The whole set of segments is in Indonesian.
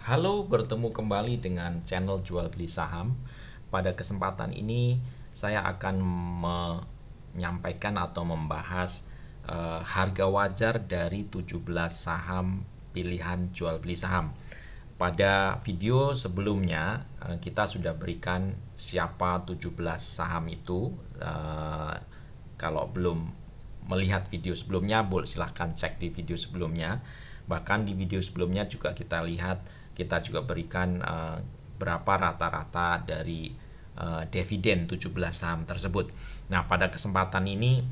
Halo, bertemu kembali dengan channel Jual Beli Saham. Pada kesempatan ini saya akan menyampaikan atau membahas harga wajar dari 17 saham pilihan jual beli saham. Pada video sebelumnya kita sudah berikan siapa 17 saham itu. Kalau belum melihat video sebelumnya, boleh silahkan cek di video sebelumnya. Bahkan di video sebelumnya juga kita juga berikan berapa rata-rata dari dividen 17 saham tersebut. Nah, pada kesempatan ini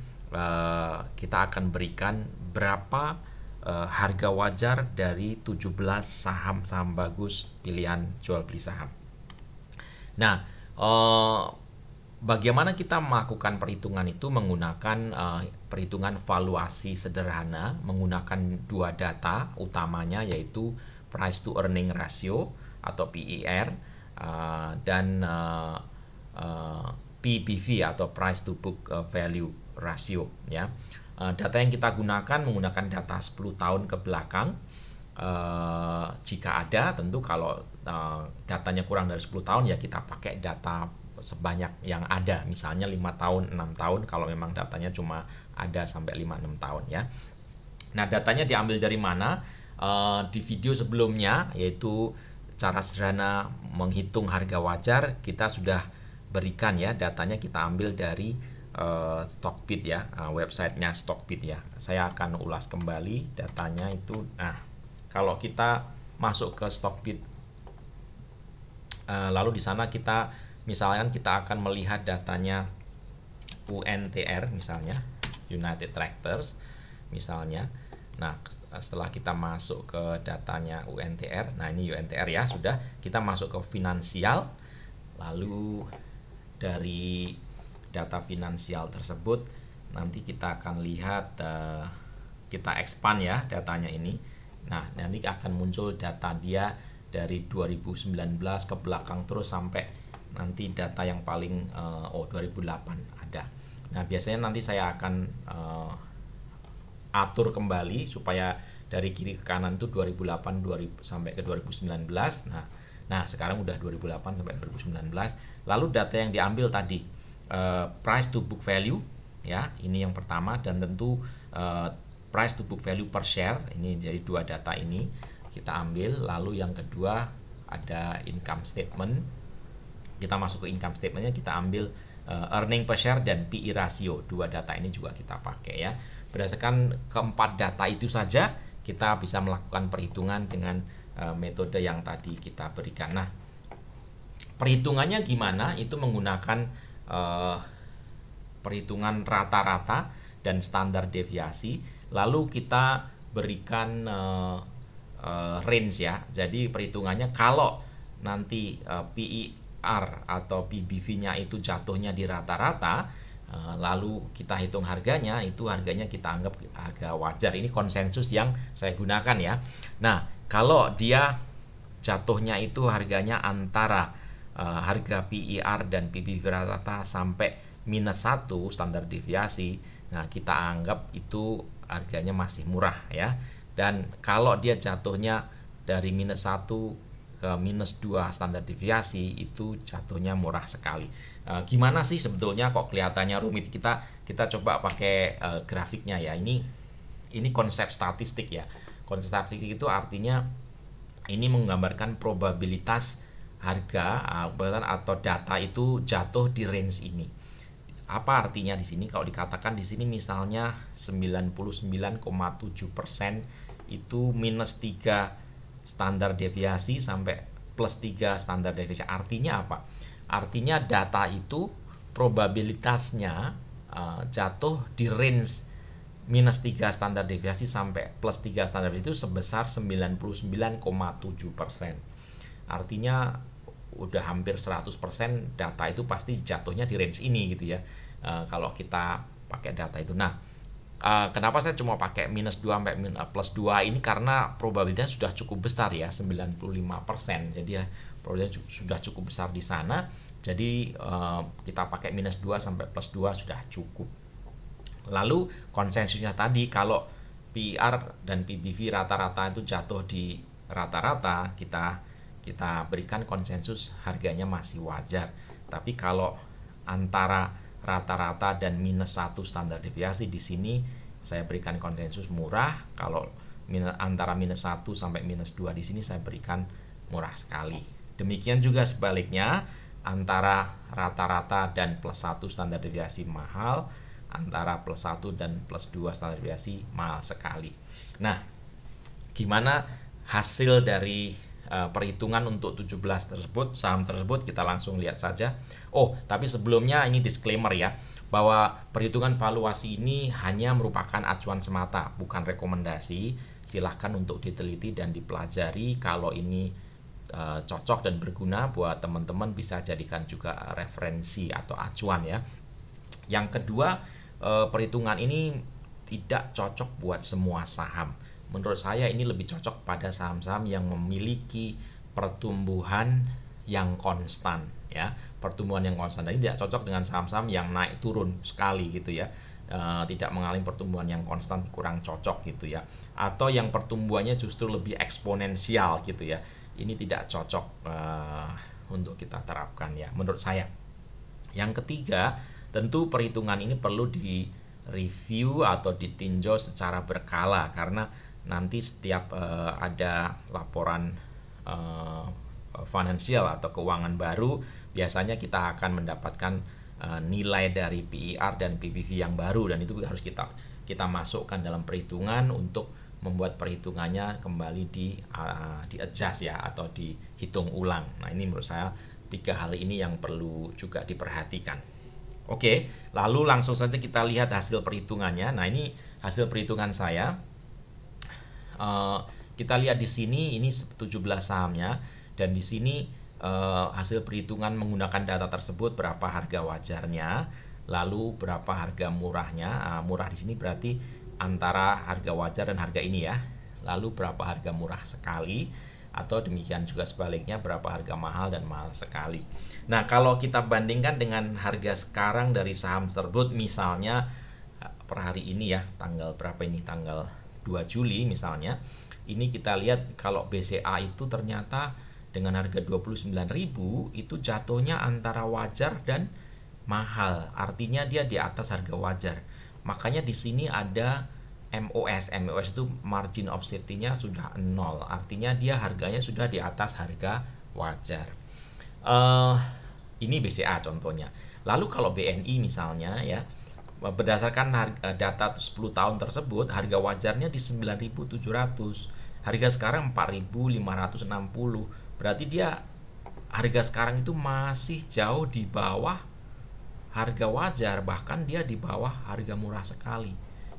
kita akan berikan berapa harga wajar dari 17 saham-saham bagus pilihan jual beli saham. Nah, bagaimana kita melakukan perhitungan itu menggunakan perhitungan valuasi sederhana menggunakan dua data utamanya, yaitu price to earning ratio atau PER dan PBV atau price to book value ratio ya. Data yang kita gunakan menggunakan data 10 tahun ke belakang. Jika ada, tentu kalau datanya kurang dari 10 tahun ya kita pakai data sebanyak yang ada, misalnya 5 tahun, 6 tahun kalau memang datanya cuma ada sampai 5-6 tahun ya. Nah, datanya diambil dari mana? Di video sebelumnya, yaitu cara sederhana menghitung harga wajar, kita sudah berikan ya, datanya kita ambil dari Stockbit ya, websitenya Stockbit ya. Saya akan ulas kembali datanya itu. Nah, kalau kita masuk ke Stockbit, lalu di sana kita misalkan kita akan melihat datanya UNTR misalnya, United Tractors misalnya. Nah, setelah kita masuk ke datanya UNTR, nah ini UNTR ya, sudah kita masuk ke finansial. Lalu dari data finansial tersebut nanti kita akan lihat, kita expand ya datanya ini. Nah, nanti akan muncul data dia dari 2019 ke belakang terus sampai nanti data yang paling 2008 ada. Nah, biasanya nanti saya akan atur kembali supaya dari kiri ke kanan itu 2008 sampai ke 2019. Nah, sekarang udah 2008 sampai 2019. Lalu data yang diambil tadi price to book value ya, ini yang pertama, dan tentu price to book value per share, ini jadi dua data ini kita ambil. Lalu yang kedua ada income statement. Kita masuk ke income statementnya, kita ambil earning per share dan PE ratio. Dua data ini juga kita pakai ya. Berdasarkan keempat data itu saja kita bisa melakukan perhitungan dengan metode yang tadi kita berikan. Nah, perhitungannya gimana? Itu menggunakan perhitungan rata-rata dan standar deviasi. Lalu kita berikan range ya. Jadi perhitungannya kalau nanti PER atau PBV-nya itu jatuhnya di rata-rata, lalu kita hitung harganya, itu harganya kita anggap harga wajar. Ini konsensus yang saya gunakan ya. Nah, kalau dia jatuhnya itu harganya antara harga PER dan PBV rata sampai -1 standar deviasi, nah kita anggap itu harganya masih murah ya. Dan kalau dia jatuhnya dari -1 ke -2 standar deviasi, itu jatuhnya murah sekali. Gimana sih sebetulnya, kok kelihatannya rumit? Kita coba pakai grafiknya ya. Ini konsep statistik ya. Konsep statistik itu artinya ini menggambarkan probabilitas harga atau data itu jatuh di range ini. Apa artinya di sini? Kalau dikatakan di sini misalnya 99,7% itu -3 standar deviasi sampai +3 standar deviasi. Artinya apa? Artinya data itu probabilitasnya jatuh di range -3 standar deviasi sampai +3 standar deviasi itu sebesar 99,7%. Artinya udah hampir 100% data itu pasti jatuhnya di range ini gitu ya. Kalau kita pakai data itu. Nah, kenapa saya cuma pakai -2 sampai +2 ini? Karena probabilitasnya sudah cukup besar ya, 95%. Jadi ya probabilitasnya sudah cukup besar di sana. Jadi kita pakai -2 sampai +2 sudah cukup. Lalu konsensusnya tadi, kalau PER dan PBV rata-rata itu jatuh di rata-rata kita berikan konsensus harganya masih wajar. Tapi kalau antara rata-rata dan -1 standar deviasi, di sini saya berikan konsensus murah. Kalau antara -1 sampai -2 di sini saya berikan murah sekali. Demikian juga sebaliknya, antara rata-rata dan +1 standar deviasi mahal, antara +1 dan +2 standar deviasi mahal sekali. Nah, gimana hasil dari perhitungan untuk 17 tersebut, saham tersebut? Kita langsung lihat saja. Oh, tapi sebelumnya ini disclaimer ya, bahwa perhitungan valuasi ini hanya merupakan acuan semata, bukan rekomendasi. Silahkan untuk diteliti dan dipelajari. Kalau ini cocok dan berguna buat teman-teman, bisa jadikan juga referensi atau acuan ya. Yang kedua, perhitungan ini tidak cocok buat semua saham. Menurut saya ini lebih cocok pada saham-saham yang memiliki pertumbuhan yang konstan ya. Pertumbuhan yang konstan ini tidak cocok dengan saham-saham yang naik turun sekali gitu ya. Tidak mengalami pertumbuhan yang konstan, kurang cocok gitu ya. Atau yang pertumbuhannya justru lebih eksponensial gitu ya. Ini tidak cocok untuk kita terapkan ya, menurut saya. Yang ketiga, tentu perhitungan ini perlu di-review atau ditinjau secara berkala, karena nanti setiap ada laporan finansial atau keuangan baru, biasanya kita akan mendapatkan nilai dari PER dan PBV yang baru, dan itu harus kita masukkan dalam perhitungan untuk membuat perhitungannya kembali di adjust ya, atau dihitung ulang. Nah, ini menurut saya 3 hal ini yang perlu juga diperhatikan. Oke, lalu langsung saja kita lihat hasil perhitungannya. Nah, ini hasil perhitungan saya. Kita lihat di sini, ini 17 sahamnya, dan di sini hasil perhitungan menggunakan data tersebut, berapa harga wajarnya, lalu berapa harga murahnya. Murah di sini berarti antara harga wajar dan harga ini ya. Lalu berapa harga murah sekali, atau demikian juga sebaliknya, berapa harga mahal dan mahal sekali. Nah, kalau kita bandingkan dengan harga sekarang dari saham tersebut, misalnya per hari ini ya, tanggal berapa ini, tanggal 2 Juli misalnya, ini kita lihat kalau BCA itu ternyata dengan harga 29.000 itu jatuhnya antara wajar dan mahal. Artinya dia di atas harga wajar. Makanya di sini ada MOS. MOS itu margin of safety-nya sudah 0. Artinya dia harganya sudah di atas harga wajar. Ini BCA contohnya. Lalu kalau BNI misalnya ya, berdasarkan data 10 tahun tersebut, harga wajarnya di 9.700. Harga sekarang 4.560. Berarti dia harga sekarang itu masih jauh di bawah harga wajar, bahkan dia di bawah harga murah sekali.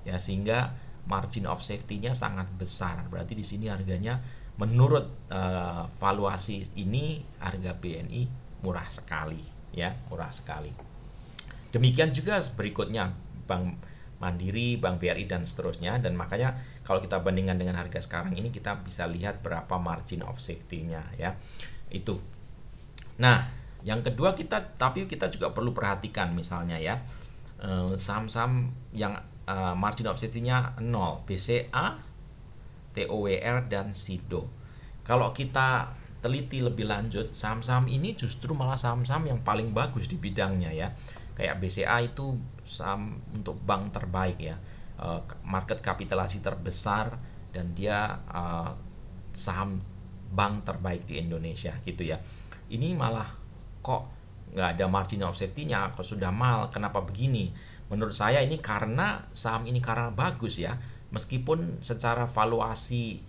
Ya, sehingga margin of safety-nya sangat besar. Berarti di sini harganya menurut valuasi ini harga BNI murah sekali ya, murah sekali. Demikian juga berikutnya Bank Mandiri, Bank BRI dan seterusnya, dan makanya kalau kita bandingkan dengan harga sekarang ini, kita bisa lihat berapa margin of safety-nya ya. Itu. Nah, yang kedua tapi kita juga perlu perhatikan misalnya ya, saham-saham yang margin of safety-nya 0, BCA, TOWR dan SIDO. Kalau kita teliti lebih lanjut, saham-saham ini justru malah saham-saham yang paling bagus di bidangnya ya. Kayak BCA itu saham untuk bank terbaik ya, market kapitalisasi terbesar, dan dia saham bank terbaik di Indonesia gitu ya. Ini malah kok nggak ada margin of safety-nya, kok sudah mahal, kenapa begini? Menurut saya ini karena saham ini karena bagus ya, meskipun secara valuasi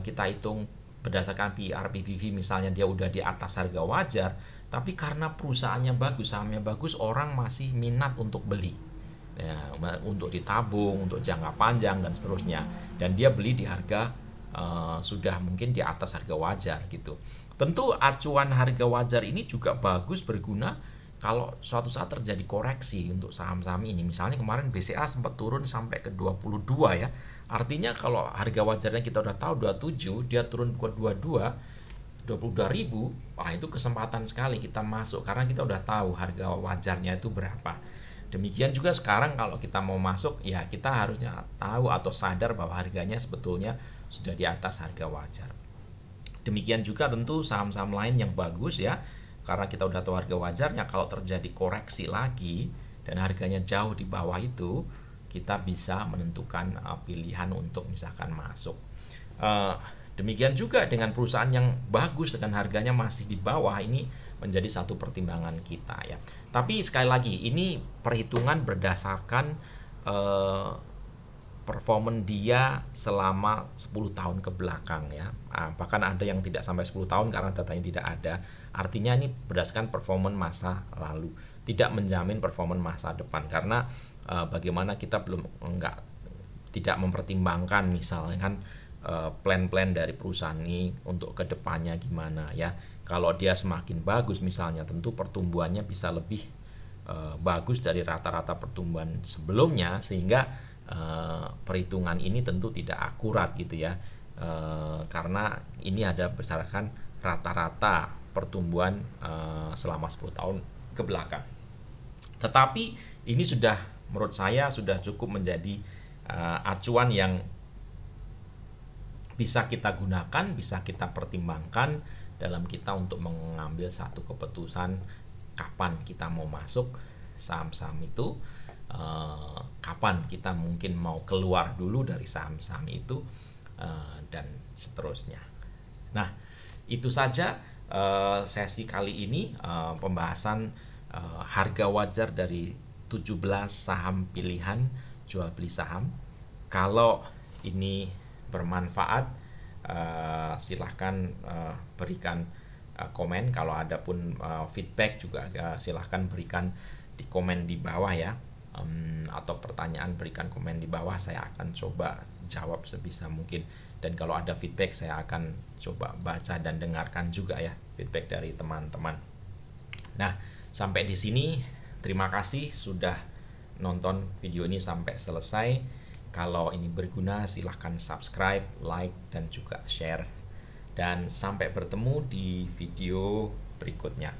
kita hitung berdasarkan PER, PBV misalnya dia udah di atas harga wajar, tapi karena perusahaannya bagus, sahamnya bagus, orang masih minat untuk beli ya, untuk ditabung, untuk jangka panjang dan seterusnya, dan dia beli di harga sudah mungkin di atas harga wajar gitu. Tentu acuan harga wajar ini juga bagus, berguna kalau suatu saat terjadi koreksi untuk saham-saham ini. Misalnya kemarin BCA sempat turun sampai ke 22 ya. Artinya kalau harga wajarnya kita udah tahu 27, dia turun ke 22.000, wah itu kesempatan sekali kita masuk karena kita udah tahu harga wajarnya itu berapa. Demikian juga sekarang kalau kita mau masuk ya, kita harusnya tahu atau sadar bahwa harganya sebetulnya sudah di atas harga wajar. Demikian juga tentu saham-saham lain yang bagus ya, karena kita udah tahu harga wajarnya. Kalau terjadi koreksi lagi dan harganya jauh di bawah itu, kita bisa menentukan pilihan untuk misalkan masuk. Demikian juga dengan perusahaan yang bagus dengan harganya masih di bawah, ini menjadi satu pertimbangan kita ya. Tapi sekali lagi ini perhitungan berdasarkan performance dia selama 10 tahun ke belakang ya. Bahkan ada yang tidak sampai 10 tahun karena datanya tidak ada. Artinya ini berdasarkan performance masa lalu, tidak menjamin performance masa depan, karena bagaimana kita tidak mempertimbangkan misalnya kan plan-plan dari perusahaan ini untuk kedepannya gimana ya. Kalau dia semakin bagus misalnya, tentu pertumbuhannya bisa lebih bagus dari rata-rata pertumbuhan sebelumnya, sehingga perhitungan ini tentu tidak akurat gitu ya, karena ini ada berdasarkan rata-rata pertumbuhan selama 10 tahun ke belakang. Tetapi ini sudah, menurut saya sudah cukup menjadi acuan yang bisa kita gunakan, bisa kita pertimbangkan dalam kita untuk mengambil satu keputusan kapan kita mau masuk saham-saham itu, kapan kita mungkin mau keluar dulu dari saham-saham itu, dan seterusnya. Nah, itu saja sesi kali ini, pembahasan harga wajar dari 17 saham pilihan jual beli saham. Kalau ini bermanfaat, silahkan berikan komen. Kalau ada pun feedback juga silahkan berikan di komen di bawah ya, atau pertanyaan berikan komen di bawah, saya akan coba jawab sebisa mungkin. Dan kalau ada feedback saya akan coba baca dan dengarkan juga ya feedback dari teman-teman. Nah, sampai di sini terima kasih sudah nonton video ini sampai selesai. Kalau ini berguna silahkan subscribe, like, dan juga share. Dan sampai bertemu di video berikutnya.